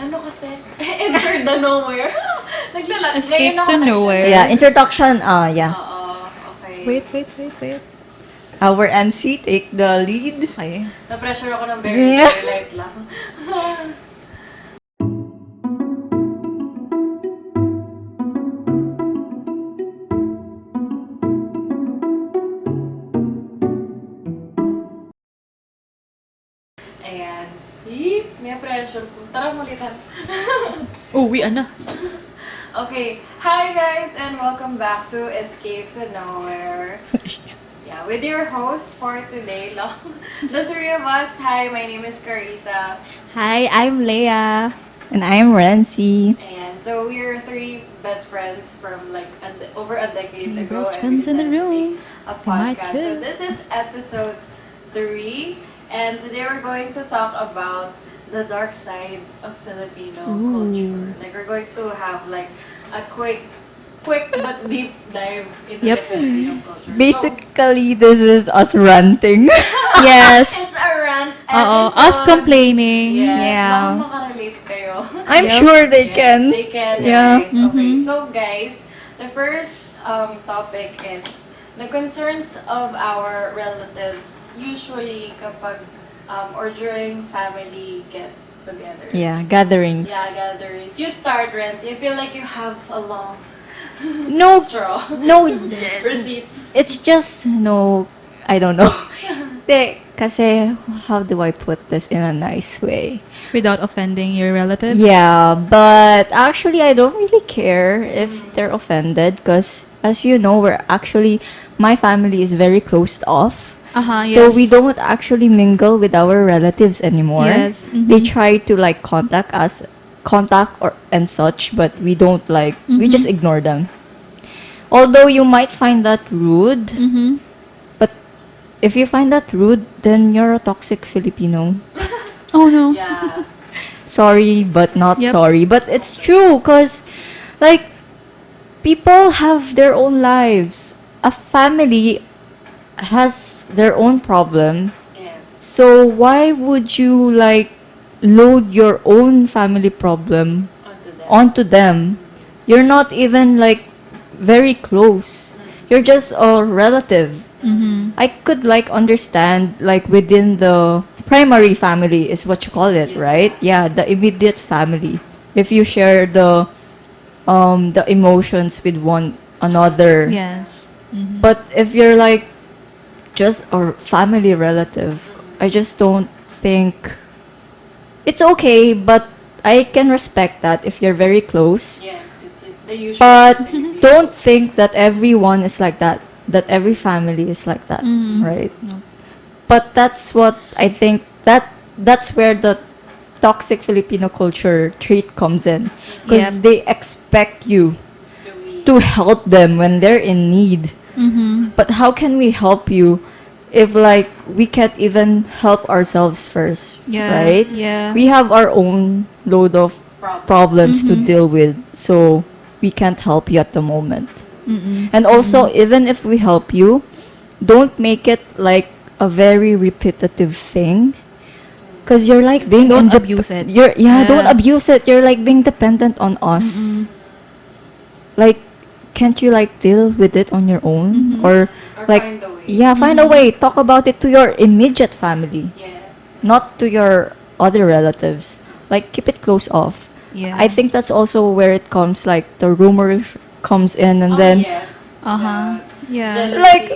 Ano kasi? Enter the nowhere. Escape to nowhere. Yeah, introduction. Yeah. Oo, okay. Wait. Our MC take the lead. Okay. Na-pressure ako ng very light lang. Ayan. May pressure po. Tara mulitan. Uwi na. Okay. Hi guys and welcome back to Escape to Nowhere. Yeah, with your host for today lang. The three of us. Hi, my name is Carissa. Hi, I'm Leia. And I'm Rency. And so we're three best friends from like over a decade Three ago. best And we friends in the decided to room. make a They might podcast. So kiss. this is episode 3. And today we're going to talk about the dark side of Filipino culture. Like we're going to have like a quick but deep dive into the Filipino culture. Basically, this is us ranting. Yes. So, it's a rant Oo, episode. us complaining. Yes, Yeah. baka makarelate kayo. I'm Yep. sure they Yes, can. They can, Yeah. right? Okay, Mhm. so guys, the first topic is the concerns of our relatives usually kapag or during family get-togethers. Yeah, gatherings. Yeah, gatherings. You start, Renz. You feel like you have a long No, straw. no, Receipts. it's just, no, I don't know. Kasi, how do I put this in a nice way? Without offending your relatives. Yeah, but actually, I don't really care if they're offended because, as you know, my family is very closed off. So yes. we don't actually mingle with our relatives anymore. Yes. They try to like contact or and such, but we don't like we just ignore them. Although you might find that rude, Mm-hmm. but if you find that rude, then you're a toxic Filipino. Oh no. Yeah. Sorry, but not Yep. sorry. But it's true, cause like people have their own lives. A family has their own problem. Yes. So why would you like load your own family problem Onto them. onto them? You're not even like very close. You're just a relative. Mm-hmm. I could like understand like within the primary family is what you call it, Yeah. right? Yeah, the immediate family. If you share the emotions with one another. Yes. Mm-hmm. But if you're like just a family relative, I just don't think it's okay, but I can respect that if you're very close. Yes, it's the usual. But Filipino. don't think that everyone is like that every family is like that, Mhm. right? No. But that's what I think that's where the toxic Filipino culture trait comes in, because Yep. they expect you Do we- to help them when they're in need. Mm-hmm. But how can we help you if like we can't even help ourselves first, Yeah. right? Yeah. We have our own load of problems to Mhm. deal with, so we can't help you at the moment. Mm-mm. And also, even if we help you, don't make it like a very repetitive thing. Cause you're like being Don't abuse it. Don't Yeah. abuse it. You're like being dependent on us. Mm-mm. Like, can't you like deal with it on your own, Mhm. or Or like find a way. yeah, find a way. Talk about it to your immediate family, Yes. not to your other relatives. Like, keep it close off. Yeah. I think that's also where it comes, like the rumor comes in, and then yes. Uh-huh. The Yeah. jealousy. like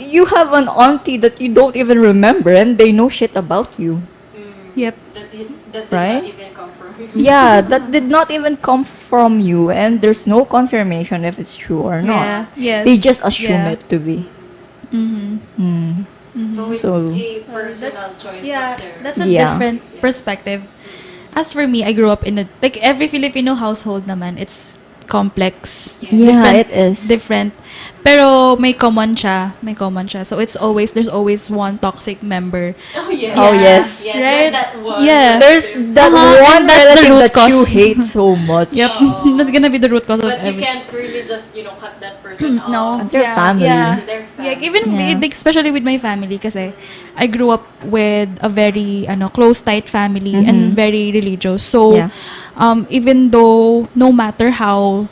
you have an auntie that you don't even remember, and they know shit about you. Yep. That did Right? not even come from you. Yeah, that did not even come from you, and there's no confirmation if it's true or not. Yeah. Yes. They just assume Yeah. it to be. Mm-hmm. Mm. So it's So- a personal choice Yeah, of their. that's a Yeah. different perspective. As for me, I grew up in a like every Filipino household naman, it's complex. Yeah, different, it is. different. Pero may common siya. So there's always one toxic member. Oh yes. Oh, yes. Yes. Right? There's that one. Yeah. There's that Uh-huh, one and that's the relative root that you cause. hate so much. Yep. Oo. That's gonna be the root cause of But you everything. can't really just cut that person and all. No. Until family. Yeah. Their Yeah, family. even Yeah. especially with my family kasi I grew up with a very close tight family and Mhm. very religious. So Yeah. even though no matter how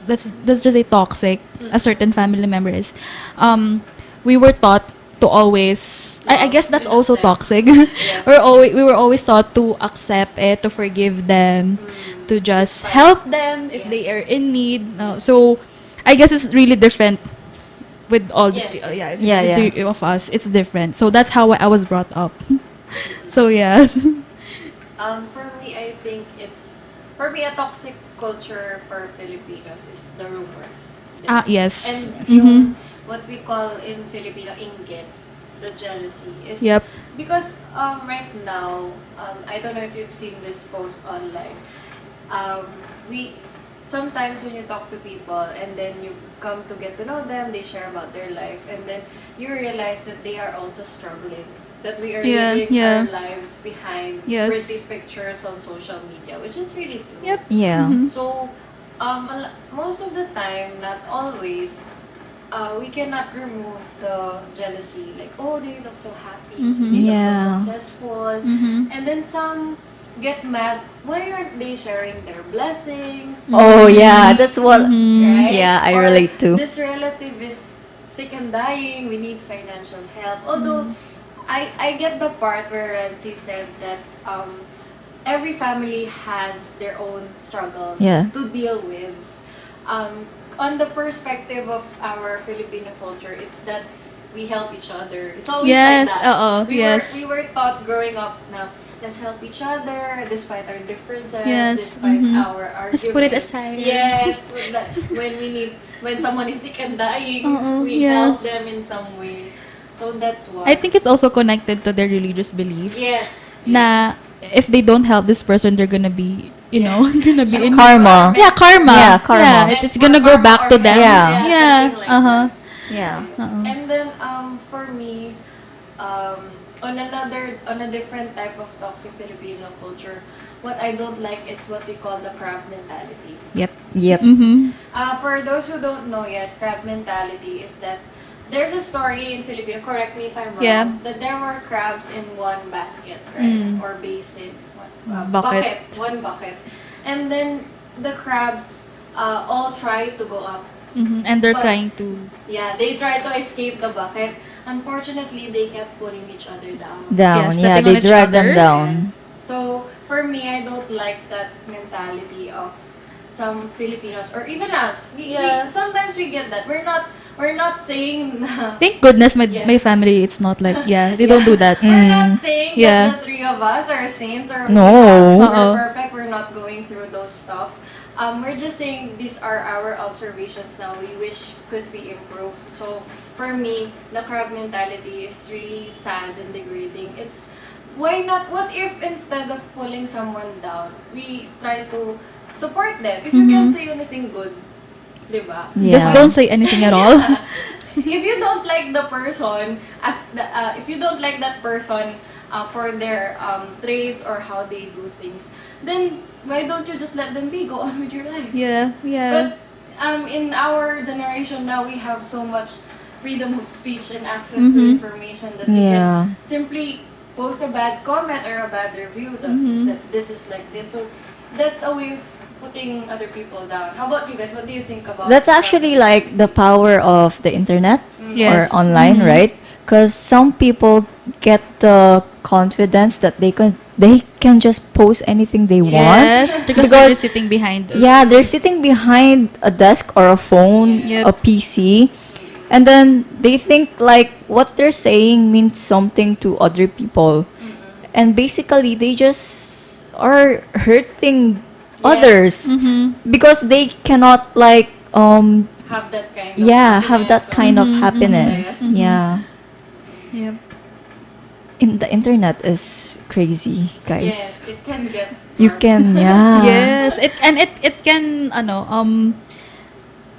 let's just say toxic a certain family member is, we were taught to always I guess that's also toxic. Yes. We were always taught to accept it, to forgive them, to just Despite- help them if they Yes. are in need. So I guess it's really different with all the Yes, three, yes. Yeah, the yeah. three of us. It's different. So that's how I was brought up. So yeah. For me, I think for me, a toxic culture for Filipinos is the rumors. Yes. And Mhm. what we call in Filipino inggit, the jealousy is Yep. because right now, I don't know if you've seen this post online. We sometimes when you talk to people and then you come to get to know them, they share about their life, and then you realize that they are also struggling. That we are Yeah, living yeah. our lives behind Yes. pretty pictures on social media, which is really true. Yep. Yeah. Mhm. So, most of the time, not always, we cannot remove the jealousy. Like, oh, they look so happy, Mhm. they look Yeah. so successful. Mhm. And then some get mad, why aren't they sharing their blessings? Oh yeah, that's what. Mhm. Right? Yeah, I Or relate to. this relative is sick and dying, we need financial help. Although, I get the part where Rancy said that every family has their own struggles Yeah. to deal with. On the perspective of our Filipino culture, it's that we help each other. It's always Yes, like that. yes. We were taught growing up na let's help each other despite our differences, Yes, despite mhm. our arguments. Let's put it aside. Yes, when someone is sick and dying, we yes. help them in some way. So that's why. I think it's also connected to their religious belief. yes. Na if they don't help this person, they're gonna be, gonna be in Karma. Yeah, karma. Yeah, karma. Yeah, it's gonna go back to them. Yeah. Yeah. something like Uh-huh. that. Yeah. Yes. Uh-uh. And then for me, on a different type of toxic Filipino culture, what I don't like is what we call the crab mentality. Yep. Yep. Mhm. For those who don't know yet, crab mentality is that there's a story in Filipino, correct me if I'm wrong, Yeah. that there were crabs in one basket, right? Mm. Or basin, Bucket. one bucket. And then the crabs all try to go up. Mhm. And they're But- trying to Yeah, they tried to escape the bucket. Unfortunately, they kept pulling each other down. Down. Yeah, Yeah, stepping they on each drag them other. down. So, for me, I don't like that mentality of some Filipinos or even us. Sometimes we get that. We're not saying Thank goodness my Yeah. my family it's not like they don't do that. we're not saying Yeah. that the three of us are saints or No. we're Uh-oh. perfect. We're not going through those stuff. We're just saying these are our observations now. We wish could be improved. So for me, the crab mentality is really sad and degrading. It's why not? What if instead of pulling someone down, we try to support them? If you can't say anything good, diba? Yeah. Just don't say anything at all. If you don't like the person if you don't like that person for their traits or how they do things, then why don't you just let them be, go on with your life? Yeah. But in our generation now, we have so much freedom of speech and access to Mhm. information that we Yeah. can simply post a bad comment or a bad review that, Mhm. that this is like this. So that's a way of putting other people down. How about you guys? What do you think about That's that? actually like the power of the internet Yes. or online, Mhm. right? Because some people get the confidence that they can just post anything they want. Yes, because they're Because- just sitting behind. Yeah, they're sitting behind a desk or a phone, Yep. a PC, and then they think like what they're saying means something to other people. And basically they just are hurting others Mhm. because they cannot like Have that kind of have that happiness kind of Mhm, happiness. mhm. Yeah. Yep. In the internet is crazy, Yes, guys. it can get You dark. can Yes, it can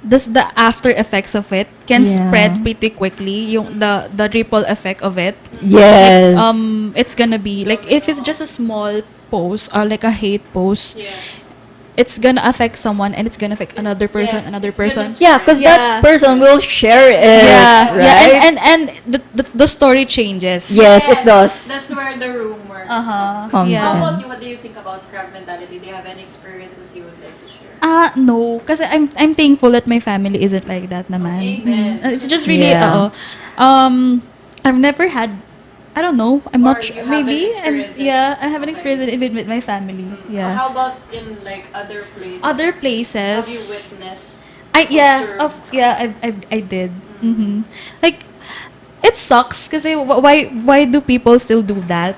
the after effects of it can Yeah. spread pretty quickly. Yung the ripple effect of it. Yes. It's gonna be like if it's just a small post or like a hate post, Yes. it's gonna affect someone and it's gonna affect another person, Yes, another it's gonna person. spread. Yeah, because Yeah. that person will share it. Yeah, right? yeah, and the story changes. Yes, it does. That's where the rumor Uh-huh. Comes Yeah. How in. about you? What do you think about crab mentality? Do you have any experiences you would like to share? No, kasi I'm thankful that my family isn't like that naman. Amen. It's just really Yeah. I've never had, I don't know, I'm Or not you sure, haven't maybe experienced it. yeah, I haven't Okay. experienced it with my family. Yeah. How about in like other places? Other places. Have you witnessed? I did. Like it sucks kasi why do people still do that?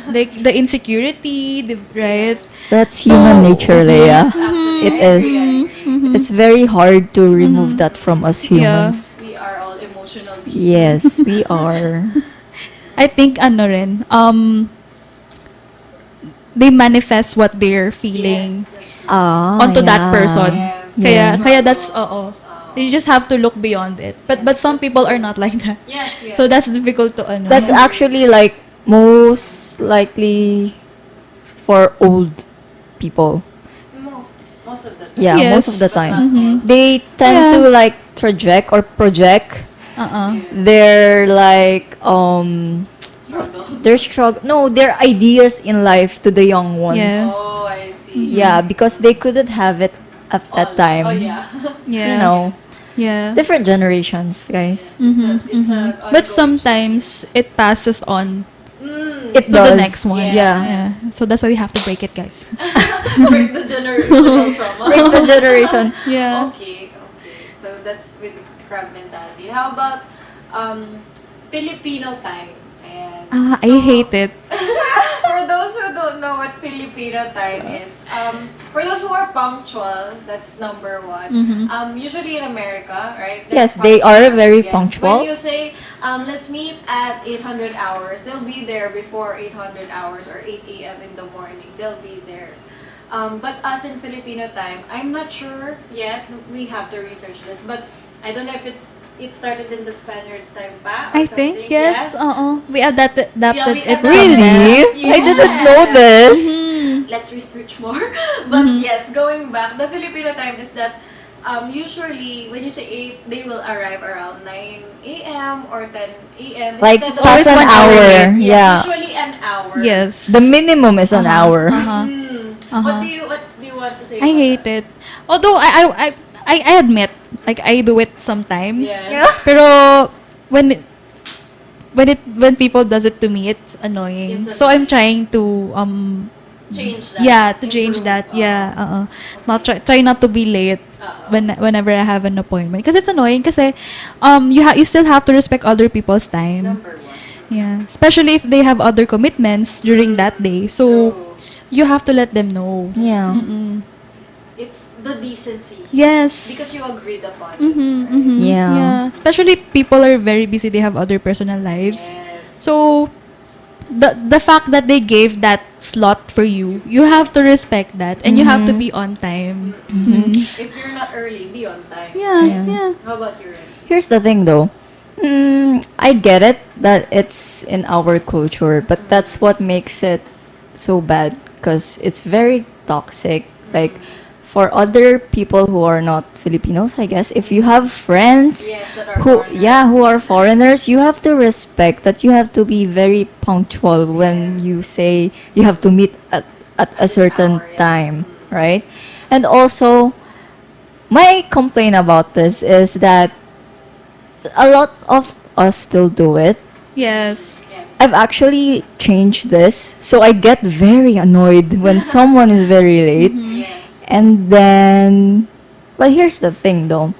Like the insecurity, right? That's So- human nature, Leia. Actually, It I agree, is. I agree. It's very hard to remove that from us Yeah. humans. We are all emotional beings. Yes, we are. I think ano rin, they manifest what they're feeling Yes, that's true. onto that Yeah. person. Yes. Kaya that's you just have to look beyond it. But some people are not like that. Yes, yes. So that's difficult to ano. That's actually like most likely for old people. most of the time. Yeah, Yes. most of the But time. not all. They tend Yeah. to like project Uh-uh. their like Struggles. their ideas in life to the young ones. Yeah. Oh, I see. Yeah, because they couldn't have it at that time. Oh, yeah. Yeah. You know, Yeah. different generations, guys. It's a But ongoing sometimes it passes on It to the does. next one. Yeah. Yeah. So that's why we have to break it, guys. break the generational trauma. Break the generation. Yeah. Okay. So that's with crab mentality. How about Filipino time? And I hate it. for those who don't know what Filipino time is, for those who are punctual, that's number one. Usually in America, right? Yes, that's they are punctual. very Yes. punctual. When you say, let's meet at 800 hours, they'll be there before 800 hours or 8 a.m. in the morning. They'll be there. But us in Filipino time, I'm not sure yet. We have to research this, but I don't know if it started in the Spaniards' time pa or I think something. yes. We adapted we it. adapted Really? Yeah. I didn't know this. Let's research more. But yes, going back, the Filipino time is that usually when you say 8, they will arrive around 9 a.m. or 10 a.m. Like instead of- past an 1 hour. hour. Yes, Yeah. usually an hour. Yes. The minimum is an hour. What do you want to say? I about hate that? it. Although I admit, like I do it sometimes. Yeah. Pero when people does it to me, it's annoying. It's So I'm trying to Change that. yeah, to change Improve. that. Yeah, Not try not to be late whenever I have an appointment. Because it's annoying kasi you still have to respect other people's time. Number one. Yeah, especially if they have other commitments during that day. So you have to let them know. Yeah. It's the decency. Yes. Because you agreed upon it. Mm-hmm. Yeah. Yeah. Especially people are very busy. They have other personal lives. Yes. So the fact that they gave that slot for you, you have to respect that, and you have to be on time. If you're not early, be on time. Yeah. Yeah. Yeah. How about your Renzi? Here's the thing though. I get it that it's in our culture, but that's what makes it so bad because it's very toxic. Like for other people who are not Filipinos, I guess, if you have friends Yes, that are who are foreigners, you have to respect that you have to be very punctual when you say you have to meet at a certain hour, yes. time, right? And also, my complaint about this is that a lot of us still do it. Yes. Yes. I've actually changed this, so I get very annoyed when someone is very late. Yes. And then, but here's the thing though.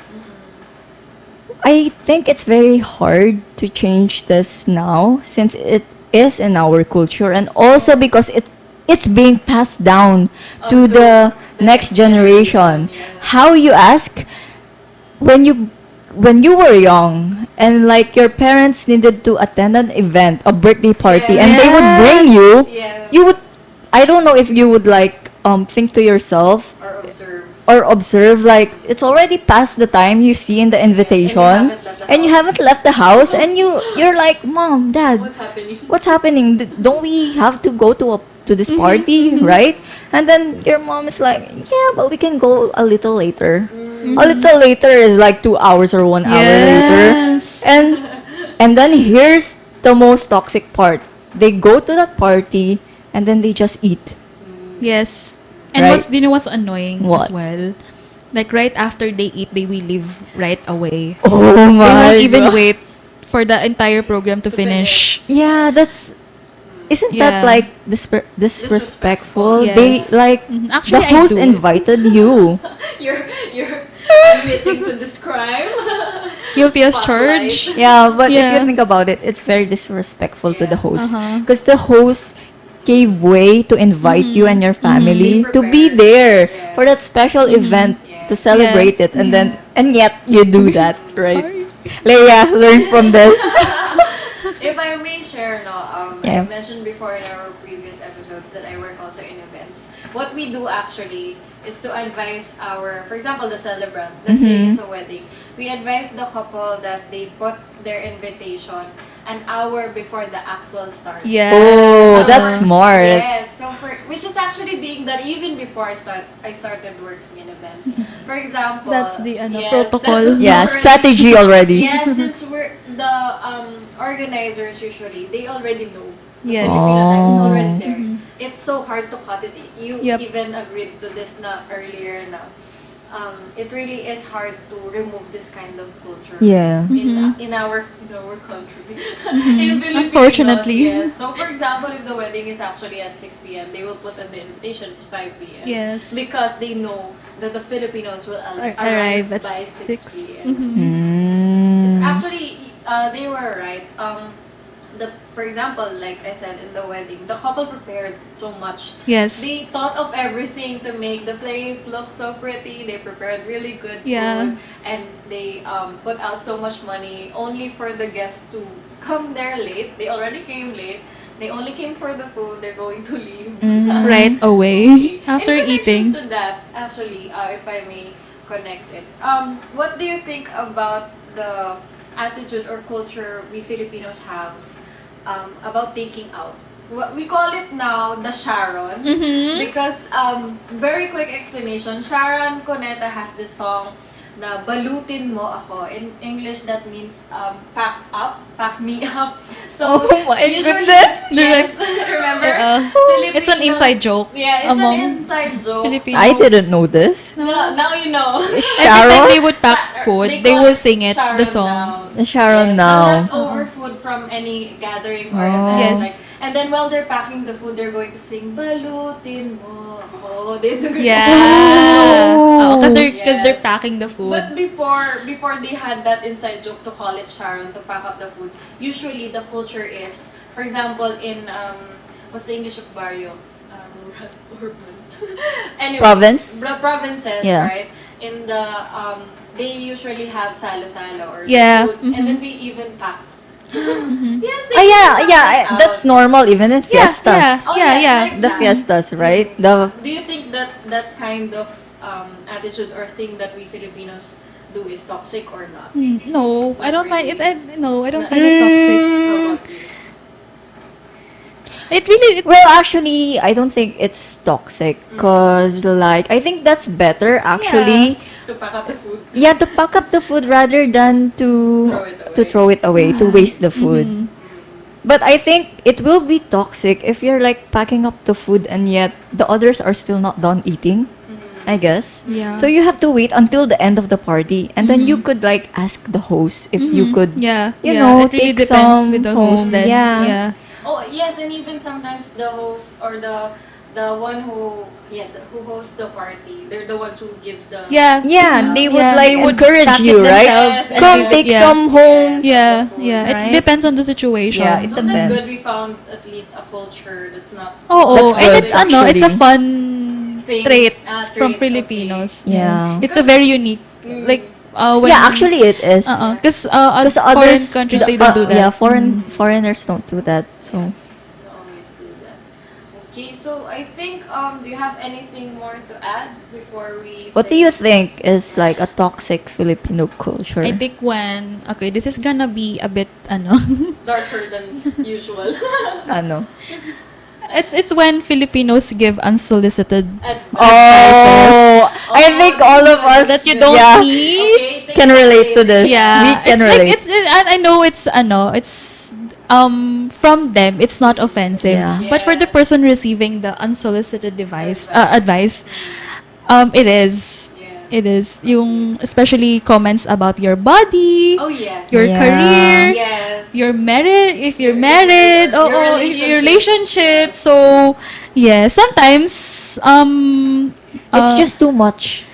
I think it's very hard to change this now since it is in our culture and also because it's being passed down to the next generation. How you ask when you were young and like your parents needed to attend an event, a birthday party, and they would bring you, Yes. you would, I don't know if you would like think to yourself Or observe. or observe like it's already past the time you see in the invitation and you haven't left the house and you're like, mom, dad, What's happening? what's happening? Don't we have to go to to this party, right? And then your mom is like, yeah, but we can go a little later. A little later is like 2 hours or 1 hour later. Yes. And then here's the most toxic part. They go to that party and then they just eat. Yes. And Right. do you know what's annoying What? as well? Like right after they eat, they will leave right away. Oh They my won't even God. wait for the entire program to finish. Yeah, isn't Yeah. that like disrespectful? Yes. They like Mhm. Actually, the I host do. invited you. You're admitting to this crime. Guilty as Spotlight. charged. Yeah, but if Yeah. you think about it, it's very disrespectful to the Yes. host Uh-huh. because the host gave way to invite you and your family Be to be prepared. there Yes. for that special event to Yes. celebrate it, and then and yet you do that, right? Sorry. Leia, learn from this. If I may share, no, Yeah. I mentioned before in our previous episodes that I work also in events. What we do actually is to advise for example, the celebrant, let's say Mhm. it's a wedding, we advise the couple that they put their invitation an hour before the actual start. Yeah. Oh, that's smart. Yes, so which is actually being done even before I started working in events. For example, That's the, protocol. that's Yeah, already- strategy already. Yes, since we're the organizers usually they already know. The Yes. Filipino time is already Oh. there. It's so hard to cut it. You Yep. even agreed to this earlier na. It really is hard to remove this kind of culture. Yeah. In our country. In Filipinos, Unfortunately. yes. So for example, if the wedding is actually at 6 p.m., they will put in the invitation it's 5 p.m. Yes. Because they know that the Filipinos will Arrive arrive at by 6 6. p.m. Mm. It's actually they were right. For example, like I said in the wedding, the couple prepared so much. Yes. They thought of everything to make the place look so pretty. They prepared really good Yeah. food, and they put out so much money only for the guests to come there late. They already came late. They only came for the food. They're going to leave Right away Okay. after In connection eating. to that, actually, if I may connect it, what do you think about the attitude or culture we Filipinos have about taking out? We call it now the Sharon because very quick explanation. Sharon Cuneta has this song na balutin mo ako. In English, that means pack me up. So Oh my usually, goodness. yes, remember? It's an inside joke. Yeah, it's among an inside joke. Filipinos. I didn't know this. Now you know. Every time they Sharon? would pack food, they call will it sing it, Sharon the song. now. Sharon Yes, now. the leftover food from any gathering or Oh. event. Yes. Like, and then while they're packing the food, they're going to sing, balutin mo ako. They do Yeah. Oh. Because they're Yes. packing the food. But before they had that inside joke to call it Sharon to pack up the food, usually the culture is, for example, in what's the English of barrio? Urban. Anyway, Province? The provinces, Yeah. right? In the they usually have salo-salo or Yeah, food, and then they even pack. Yes, they Oh even yeah, pack yeah. it out. That's normal even in Yeah, fiestas. yeah. Oh, Yeah, yes, yeah. like The that. fiestas, right? The Do you think that kind of attitude or thing that we Filipinos do is toxic or not? No, I don't find it. No, I don't find Mm. it toxic. How about you? It really. Well, actually, I don't think it's toxic because, like, I think that's better actually. To pack up the food. Yeah, to pack up the food rather than to throw it away, to waste the food. But I think it will be toxic if you're like packing up the food and yet the others are still not done eating. I guess. Yeah. So you have to wait until the end of the party, and then you could like ask the host if you could, Yeah. you yeah. know, it really take depends some with the home. host. Then. Yeah. Yeah. Oh yes, and even sometimes the host or the one who hosts the party, they're the ones who gives the Yeah. Yeah, they would Yeah, like they would encourage pack it you, right? themselves and Come give it- take yeah. some home. Yeah. food, Yeah. right? It depends on the situation. Yeah, it So that's depends. good. We found at least a culture that's not. Oh, That's and good, it's it's a actually. fun Thing. trait Trait, from okay. Filipinos. Yeah. It's a very unique. Like when Yeah, actually it is. because Because foreign others, countries they don't do that. Yeah, foreigners don't do that. So We always do that. Okay, so I think do you have anything more to add before we? what do you think is like a toxic Filipino culture? I think this is gonna be a bit Darker than usual. Ano? It's when Filipinos give unsolicited Oh, I think all of us that you don't yeah, need. can relate to this. Yeah, We can it's relate. like I know it's from them it's not offensive, Yeah. but for the person receiving the unsolicited advice, it is. Yes. It is yung especially comments about your body, Oh yes. your Yeah. career, Yes. your married, if you're Your- married, your your relationship. relationship. So, yeah, sometimes It's uh, just too much.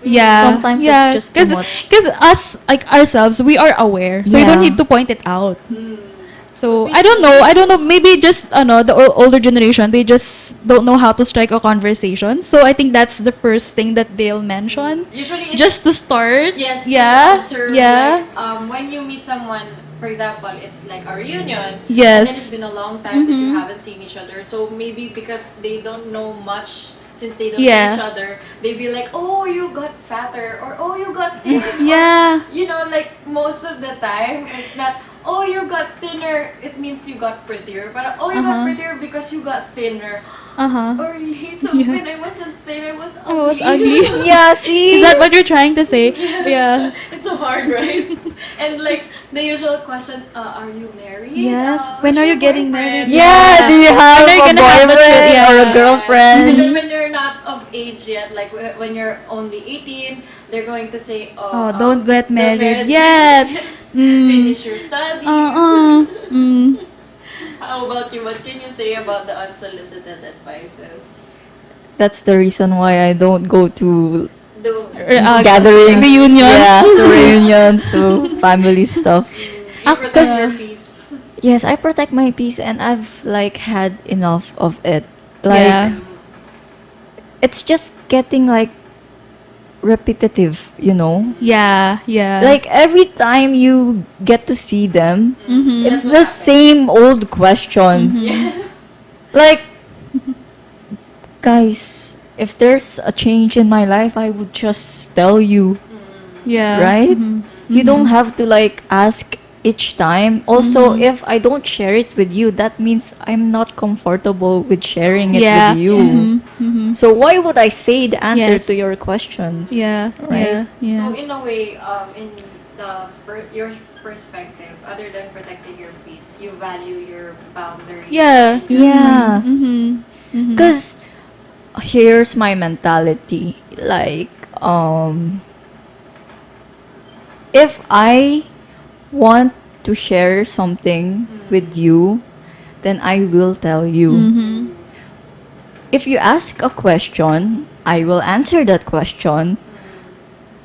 yeah, sometimes yeah, it's just too much. because us like ourselves, we are aware, so you don't Yeah. need to point it out. Mm. So I don't know. Maybe just the older generation, they just don't know how to strike a conversation. So I think that's the first thing that they'll mention, Usually it's just to start. yes. Yeah. To observe, Yeah. Like, when you meet someone, for example, it's like a reunion. Yes. And then it's been a long time that you Mhm. haven't seen each other. So maybe because they don't know much. Since they don't Yeah. know each other, they be like, "Oh, you got fatter," or "Oh, you got thin." Yeah. Or, like most of the time, it's not, "Oh, you got thinner." It means you got prettier. But "Oh, you got Uh-huh. prettier because you got thinner." Uh-huh. Or he's so Yeah. thin. I wasn't thin. I was ugly. I was ugly. Yeah, see? Is that what you're trying to say? Yeah. It's so hard, right? And like the usual questions, are you married? Yes. What's When are your you getting boyfriend? married? Yeah, do you have When are you a gonna have the boyfriend children? or a Yeah. girlfriend? And then when you're not of age yet, like when you're only 18, they're going to say, Oh, don't get married yet. yet. Mm. Finish your studies. Mm. How about you? What can you say about the unsolicited advices? That's the reason why I don't go to Do gatherings, reunions. yeah, to reunions, to family stuff. you protect your peace. Yes, I protect my peace, and I've like had enough of it. Like Yeah. it's just getting like repetitive, you know? Yeah. Yeah. Like every time you get to see them, Mhm. it's That's what the happens. same old question. Yeah. Like, guys, if there's a change in my life, I would just tell you, Yeah. right? Mhm. You don't have to like ask each time. Also, if I don't share it with you, that means I'm not comfortable with sharing it Yeah. with you. Mhm. Mhm. So why would I say the answer Yes. to your questions? Yeah. Right? Yeah. So Yeah. in a way, in your perspective, other than protecting your peace, you value your boundaries. Yeah. and your Yeah. Mhm. Mhm. Because here's my mentality. Like, if I want to share something with you, then I will tell you. Mhm. If you ask a question, I will answer that question.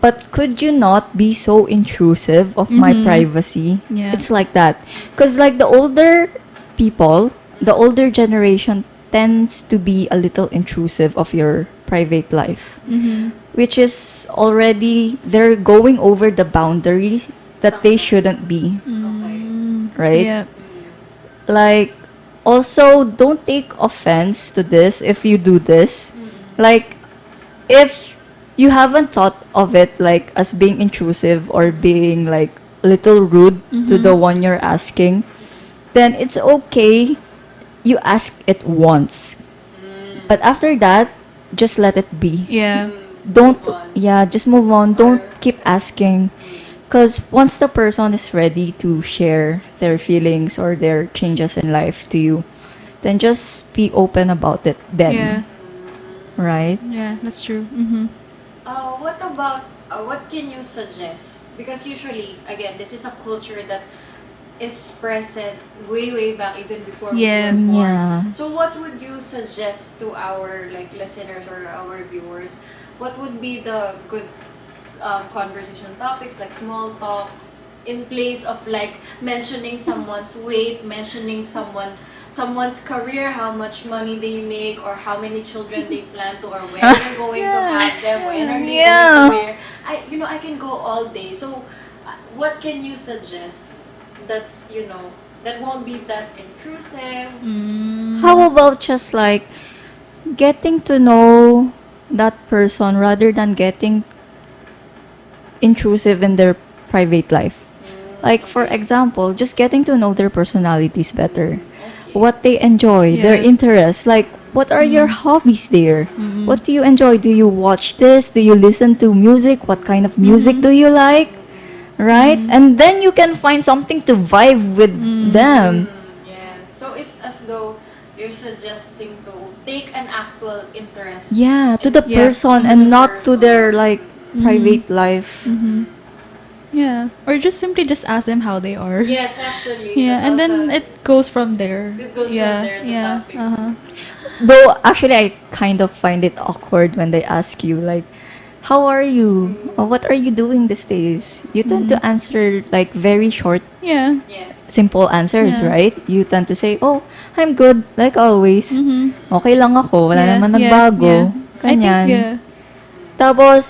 But could you not be so intrusive of my Mhm. privacy? Yeah. It's like that. Because like the older people, the older generation tends to be a little intrusive of your private life. Mhm. Which is already, they're going over the boundaries that they shouldn't be. Okay. Right? Yeah. Like, also, don't take offense to this if you do this. Like, if you haven't thought of it like as being intrusive or being like a little rude to the one you're asking, then it's okay. You ask it once. But after that, just let it be. Yeah. Don't, Move on. yeah, just move on. Don't Or- keep asking. Because once the person is ready to share their feelings or their changes in life to you, then just be open about it then. Yeah. Right? Yeah. That's true. Mhm. What about what can you suggest? Because usually, again, this is a culture that is present way back even before Yeah. we were born. Yeah. So what would you suggest to our like listeners or our viewers? What would be the good conversation topics like small talk in place of like mentioning someone's weight, mentioning someone's career, how much money they make, or how many children they plan to, or when they're going to have them, when are they Yeah. going to wear. I can go all day. So, what can you suggest? That's that won't be that intrusive. How about just like getting to know that person rather than getting intrusive in their private life? Like, for example, just getting to know their personalities better. Okay. what they enjoy, their Yeah. interests. Like, what are your hobbies there? Mhm. What do you enjoy? Do you watch this? Do you listen to music? What kind of music do you like? Right? And then you can find something to vibe with them. Yeah. So it's as though you're suggesting to take an actual interest. Yeah, to in the Yeah. person the and not to person. their like private life. Mhm. Yeah. Or just simply just ask them how they are. Yes, actually. Yeah, that's and then also- it goes from there. It goes from yeah, there, the yeah. topics. Uh-huh. Though actually I kind of find it awkward when they ask you like, how are you? Or what are you doing these days? You tend to answer like very short, Yeah. Yes. simple answers, Yeah. right? You tend to say, oh, I'm good, like always. Mhm. Okay lang ako, wala Yeah, naman yeah, nagbago. yeah. I think, Ganyan. yeah. Tapos,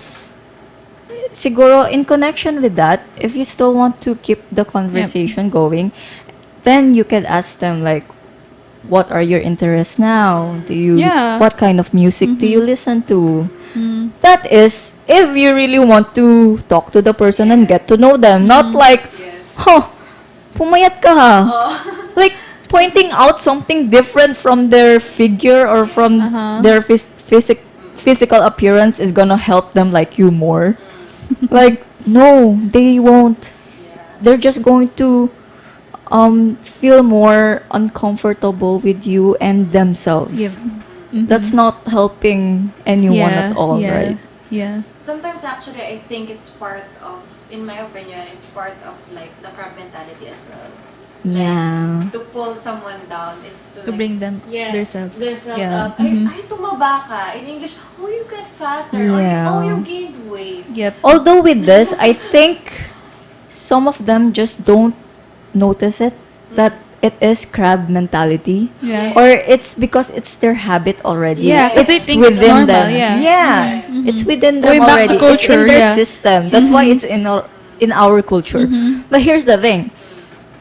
siguro in connection with that, if you still want to keep the conversation going, then you can ask them like, what are your interests now? Do you Yeah. what kind of music do you listen to? Mm. That is if you really want to talk to the person and get to know them, not like, Yes. huh, pumayat ka ha. Oh. Like pointing out something different from their figure or from Uh-huh. their physical appearance is gonna help them like you more. Like, no, they won't. They're just going to feel more uncomfortable with you and themselves. Yep. Mhm. That's not helping anyone yeah, at all, yeah, right? Yeah. Sometimes actually I think it's part of, in my opinion, it's part of like the crab mentality as well. Yeah. To pull someone down is to, To like, bring them yeah, themselves. themselves Yeah. up. Mhm. Ay, tumaba ka. In English, oh, you get fatter. Yeah. Or, oh, you gained weight. Yep. Although with this, I think some of them just don't notice it that it is crab mentality. Yeah. Or it's because it's their habit already. Yeah, 'cause they it's think it's within normal, them. yeah. Yeah, Mhm. it's within them Going back already. to culture, it's in their yeah. system. That's why it's in our culture. But here's the thing: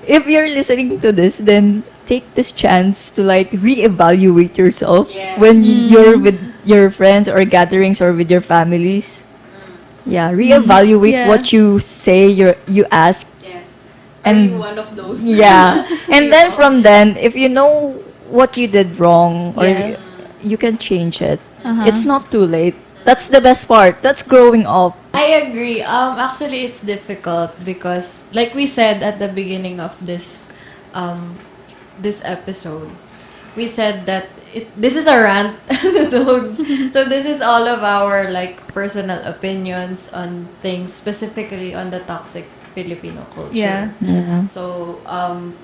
if you're listening to this, then take this chance to like reevaluate yourself Yes. when you're with your friends or gatherings or with your families. Yeah, reevaluate Yeah. what you say. You ask. Yes. And- Are you one of those? Yeah. And then People? from then, if you know what you did wrong or Yeah. you can change it. Uh-huh. It's not too late. That's the best part. That's growing up. I agree. Actually, it's difficult because, like we said at the beginning of this episode, we said that this is a rant. so this is all of our like personal opinions on things, specifically on the toxic Filipino culture. Yeah. Yeah. So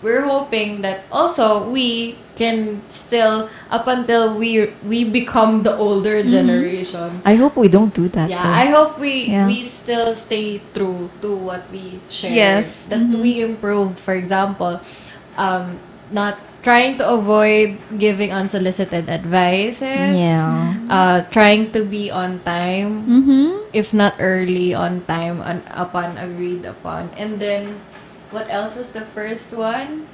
we're hoping that also we can still, up until we become the older generation. I hope we don't do that. Yeah, though. I hope we Yeah. we still stay true to what we shared. Yes. That we improved. For example, not trying to avoid giving unsolicited advices. Yeah. Trying to be on time, Mm-hmm. if not early, on time, upon agreed upon. And then, what else was the first one?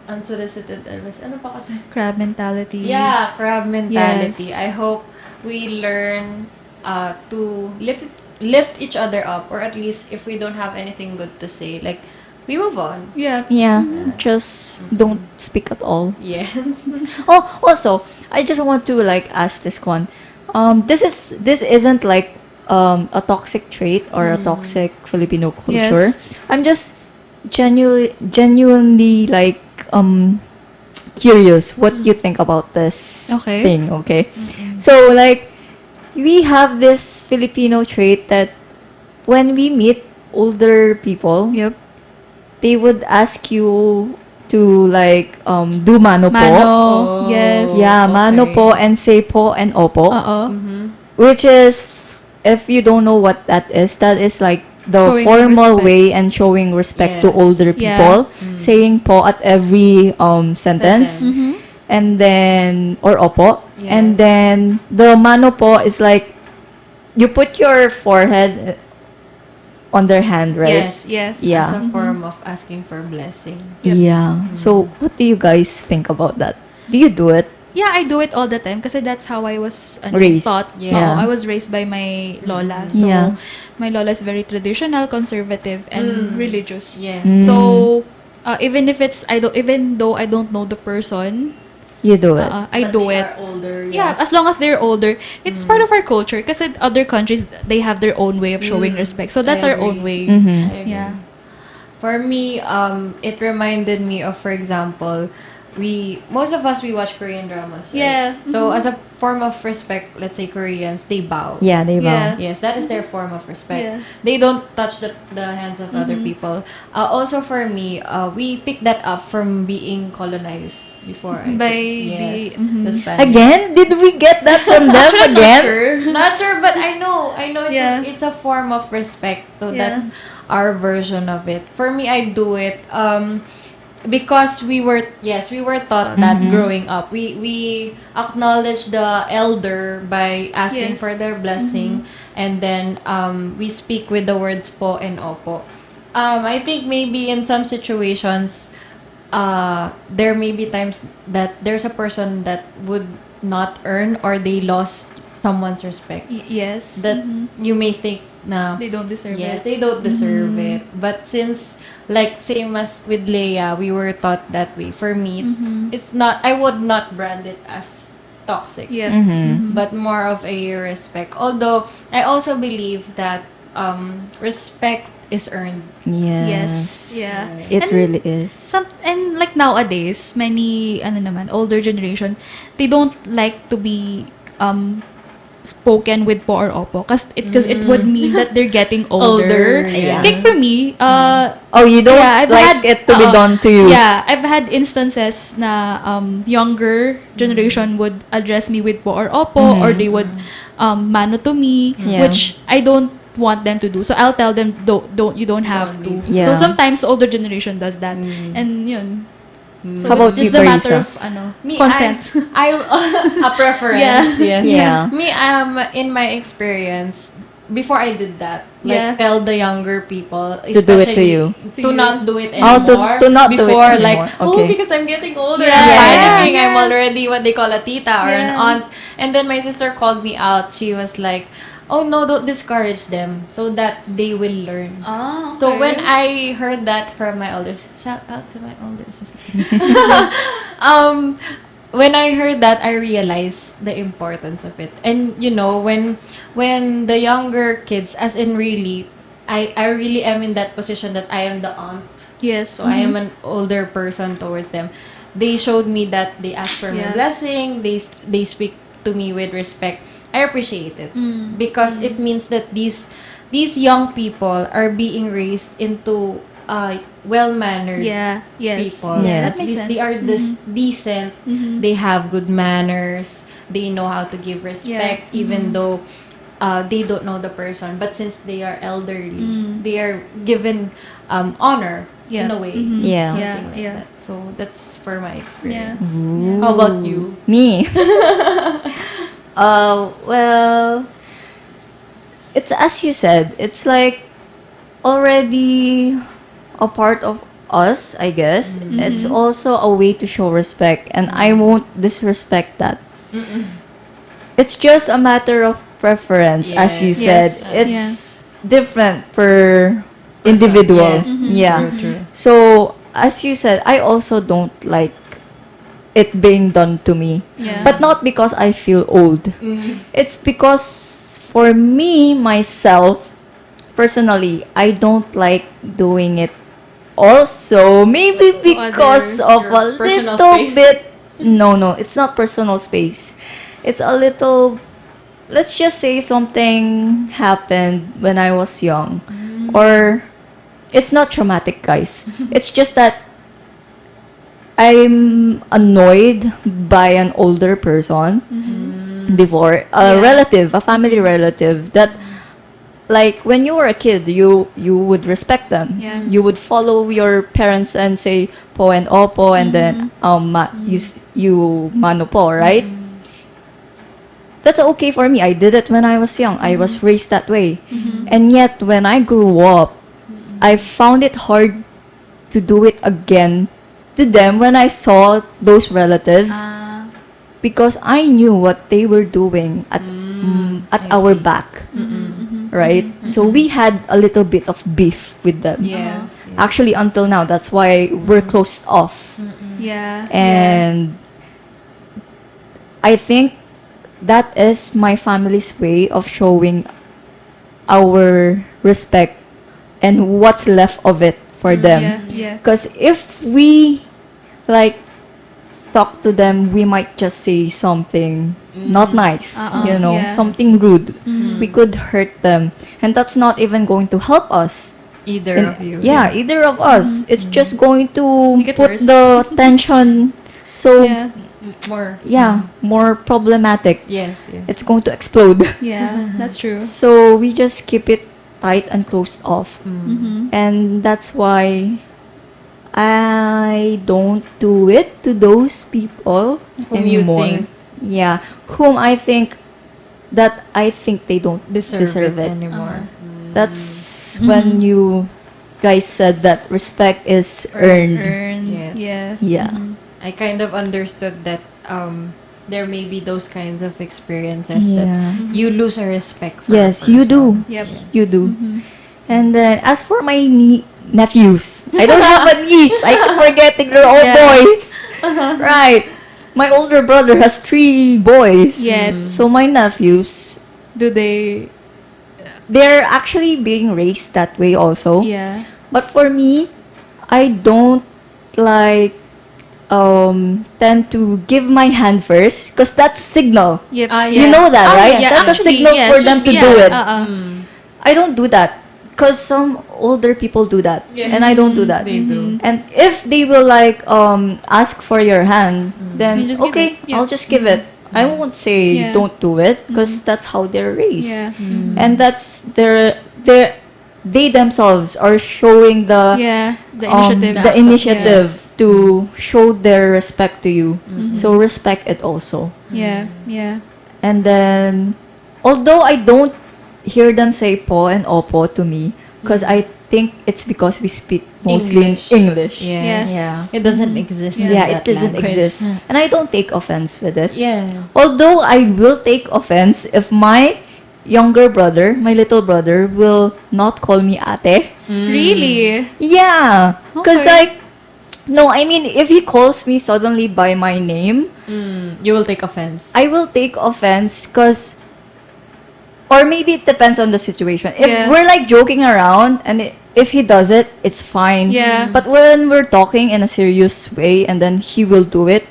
Unsolicited advice. Ano pa kasi? Crab mentality. Yeah, crab mentality. Yes. I hope we learn to lift each other up, or at least if we don't have anything good to say, like we move on. Yeah. Yeah. Just don't speak at all. Yes. Oh, also, I just want to like ask this one. This isn't like a toxic trait or a toxic Filipino culture. Yes. I'm just genuinely like curious what you think about this Okay. thing. Okay, so like we have this Filipino trait that when we meet older people, Yep. they would ask you to like do mano po. Mano. Oh. Yes. Yeah, mano Okay. po and say po and opo. Uh-oh. Which is, if you don't know what that is like the Showing formal respect. way and showing respect to Yes. older Yeah. people. Saying po at every sentence. Mm-hmm. And then, or opo. Yes. And then, the mano po is like, you put your forehead on their hand, right? Yes. Yes. Yeah. It's a form of asking for blessing. Yep. Yeah. So, what do you guys think about that? Do you do it? Yeah, I do it all the time kasi that's how I was Raised. taught. Yeah. I was raised by my lola. So, Yeah. my lola is very traditional, conservative, and religious. Yes. Mm. So, even if it's even though I don't know the person, You do it. I But do they it. are older, Yeah, yes. as long as they're older, it's part of our culture. Because in other countries, they have their own way of showing respect. So that's I our agree. own way. Mm-hmm. I agree. Yeah. For me, it reminded me of, for example, most of us we watch Korean dramas. Right? Yeah. So as a form of respect, let's say Koreans, they bow. Yeah, they bow. Yeah. Yes, that is their form of respect. Yes. They don't touch the hands of other people. Also for me, we picked that up from being colonized before. I By think. Yes, the- the Spanish. Again? Did we get that from them Actually, I'm not again? sure. Not sure, but I know it's, Yeah. it's a form of respect. So Yeah. that's our version of it. For me, I do it because we were taught that growing up. We acknowledge the elder by asking Yes. for their blessing, and then we speak with the words po and opo. I think maybe in some situations, there may be times that there's a person that would not earn or they lost someone's respect. Yes. That you may think na They don't deserve yes, it. they don't deserve it. But since like same as with Leia, we were taught that way. For me, it's not. I would not brand it as toxic, Yeah. Mm-hmm. but more of a respect. Although I also believe that respect is earned. Yes. Yeah. It And really is. and like nowadays, many older generation, they don't like to be spoken with po or opo because it would mean that they're getting older. Yeah. Like for me, Oh, you don't yeah, I've like had, it to be done to you. Yeah, I've had instances na younger generation would address me with po or opo, or they would mano to me, Yeah. which I don't want them to do. So I'll tell them you don't have to. Yeah. So sometimes older generation does that, and yun. So How about just you, the matter Carissa? of Me, consent. I a preference. Yeah. Yes. Yeah. Me, in my experience, before I did that, like Yeah. tell the younger people To do it to especially you. to not do it Oh, anymore. to not do it before, anymore. like, Okay. because I'm getting older. Yeah. I'm Yeah. panicking. I'm Yes. already what they call a tita or an Yeah. aunt. And then my sister called me out. She was like, "Oh no, don't discourage them, so that they will learn." Oh, So when I heard that from my elders, shout out to my older sister. When I heard that, I realized the importance of it. And you know, when the younger kids, as in really, I really am in that position that I am the aunt. yes. So I am an older person towards them. They showed me that they ask for my Yeah. blessing. They speak to me with respect. I appreciate it because it means that these young people are being raised into well-mannered Yeah. Yes. people. Yeah, At that makes least sense. they are decent. They have good manners. They know how to give respect, even though they don't know the person. But since they are elderly, they are given honor in Yeah. a way. Yeah. Something Yeah, like yeah. that. So that's for my experience. Ooh. How about you? Me. Well, it's as you said, it's like already a part of us, I guess. It's also a way to show respect, and I won't disrespect that. It's just a matter of preference, as you said. Yes. It's different per individual. Yes. Yeah. True, true. So, as you said, I also don't like it being done to me. Yeah. But not because I feel old. It's because for me, myself, personally, I don't like doing it also. Maybe because others, of your a personal little space? bit. No, it's not personal space. It's a little. Let's just say something happened when I was young. Or it's not traumatic, guys. It's just that I'm annoyed by an older person before, a relative, a family relative, that like when you were a kid, you would respect them. Yeah. You would follow your parents and say po and opo, and then you mano po, right? That's okay for me. I did it when I was young. I was raised that way. And yet when I grew up, I found it hard to do it again to them when I saw those relatives, because I knew what they were doing at our back, right? So we had a little bit of beef with them. Yes. Actually, until now, that's why we're closed off. Yeah. And I think that is my family's way of showing our respect and what's left of it for them. Yeah. Yeah. Because if we like talk to them, we might just say something not nice, Yeah. something rude. We could hurt them, and that's not even going to help us. Either And- of you. Yeah, either of us. It's just going to Make it put worse. the tension so Yeah. More. more problematic. Yes, yes. It's going to explode. Yeah. That's true. So we just keep it tight and closed off. And that's why I don't do it to those people Whom you anymore. think Yeah, whom I think that I think they don't deserve it it. anymore. That's when you guys said that respect is earned. Yes. Yeah. Yeah. I kind of understood that there may be those kinds of experiences Yeah. that you lose a respect for. Yes, a you person. do. Yep. You do. And then as for my nephews, I don't have a niece. I keep forgetting they're all Yeah. boys. Right. My older brother has 3 boys. Yes. So my nephews, Do they? they're actually being raised that way also. Yeah. But for me, I don't like tend to give my hand first because that's signal. Yep. You know that, right? Yeah, That's actually, a signal yes. for them to Yeah, do it. Uh-uh. I don't do that because some older people do that, Yeah. and I don't do that. They do. And if they will like ask for your hand, then You just give okay, it. Yeah. I'll just give it. I won't say Yeah. don't do it because that's how they're raised, Yeah. and that's they themselves are showing the Yeah. The initiative. the initiative to show their respect to you. So respect it also. Yeah. Yeah. And then, although I don't hear them say po and opo to me, because I think it's because we speak mostly English. in English. Yes. Yeah. It doesn't exist. in Yeah, that it doesn't language. exist. And I don't take offense with it. Yes. Although I will take offense if my younger brother, my little brother, will not call me ate. Really? Yeah. Because, Okay. like, no, I mean, if he calls me suddenly by my name, You will take offense. I will take offense because, or maybe it depends on the situation. If Yeah. we're like joking around and if he does it, it's fine. Yeah. But when we're talking in a serious way and then he will do it,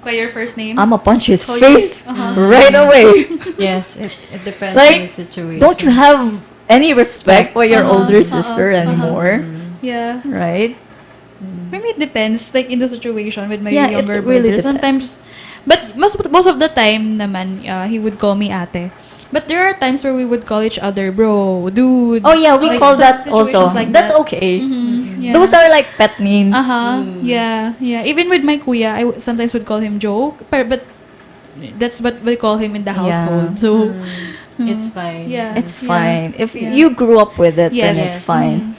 By your first name? I'ma punch his Oh, face Uh-huh. right away. Yes, it depends Like, on the situation. Don't you have any respect for your Uh-huh, older uh-huh, sister uh-huh. anymore? Yeah. Right? For me, it depends. Like, in the situation with my Yeah, it younger really brother. Sometimes, but most of the time naman, he would call me ate. But there are times where we would call each other bro, dude. Oh yeah, we Like, call some that also. situations like That's that. okay. Yeah. Those are like pet names. Yeah, yeah. Even with my kuya, sometimes would call him Joe, but that's what we call him in the Yeah. household. So It's fine. yeah, It's yeah, fine. If yeah. you grew up with it, then Yes. it's fine.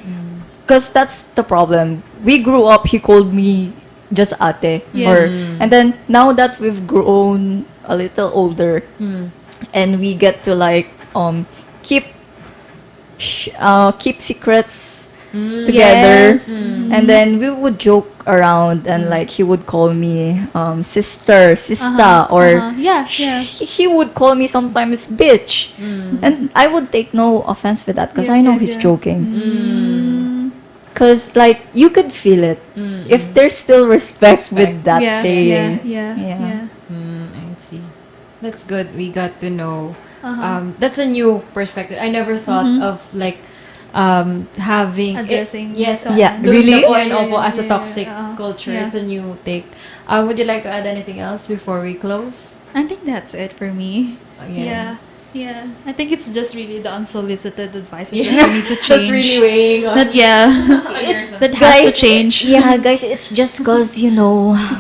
Because that's the problem. We grew up, he called me just ate. Yes. And then now that we've grown a little older and we get to like keep keep secrets together. Yes. And then we would joke around and like he would call me sister, sista, or yeah, yeah. he would call me sometimes bitch. And I would take no offense with that because Yeah, I know yeah, he's yeah. joking. Because like you could feel it if there's still respect with that yeah, saying. yeah, yeah. I see. That's good. We got to know. Uh-huh. That's a new perspective. I never thought of like having Addressing yes, someone. Yeah, doing really? the po and Yeah, opo yeah, as a yeah, toxic yeah. culture. Yeah. It's a new take. Would you like to add anything else before we close? I think that's it for me. Yes. Yeah. I think it's just really the unsolicited advices Yeah. that we need to change. That's really weighing on. That that has to change. Yeah, guys, it's just because,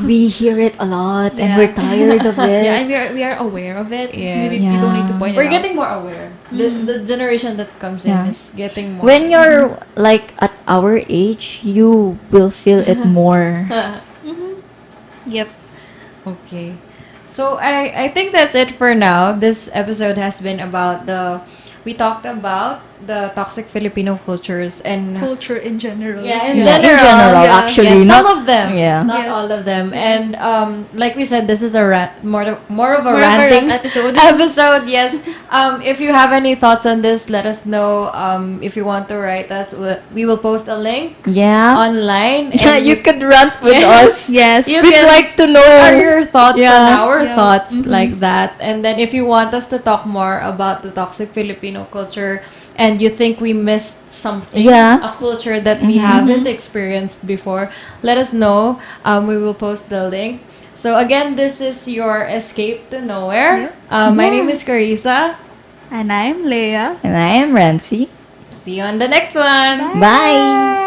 we hear it a lot and Yeah. we're tired of it. Yeah, and we are aware of it. Yes. You don't need to Yeah. point We're it out. getting more aware. The generation that comes in Yeah. is getting more. When you're like at our age, you will feel it more. Yep. Okay. So I think that's it for now. This episode has been about the we talked about the toxic Filipino cultures and Culture in general. yeah, in general, yeah. actually, some not of them, yeah. not Yes. all of them. And like we said, this is a more of a More of a ranting rant episode. episode. Yes. If you have any thoughts on this, let us know. If you want to write us, we will post a link Yeah. online. Yeah, and you could rant with Yeah. us. Yes. You We'd can- like to know. What are your thoughts Yeah. on our Yeah. thoughts Mhm. like that? And then if you want us to talk more about the toxic Filipino culture and you think we missed something, Yeah. a culture that we haven't experienced before, let us know. We will post the link. So again, this is your Escape to Nowhere. My name is Carissa. And I'm Leia. And I am Rancy. See you on the next one. Bye.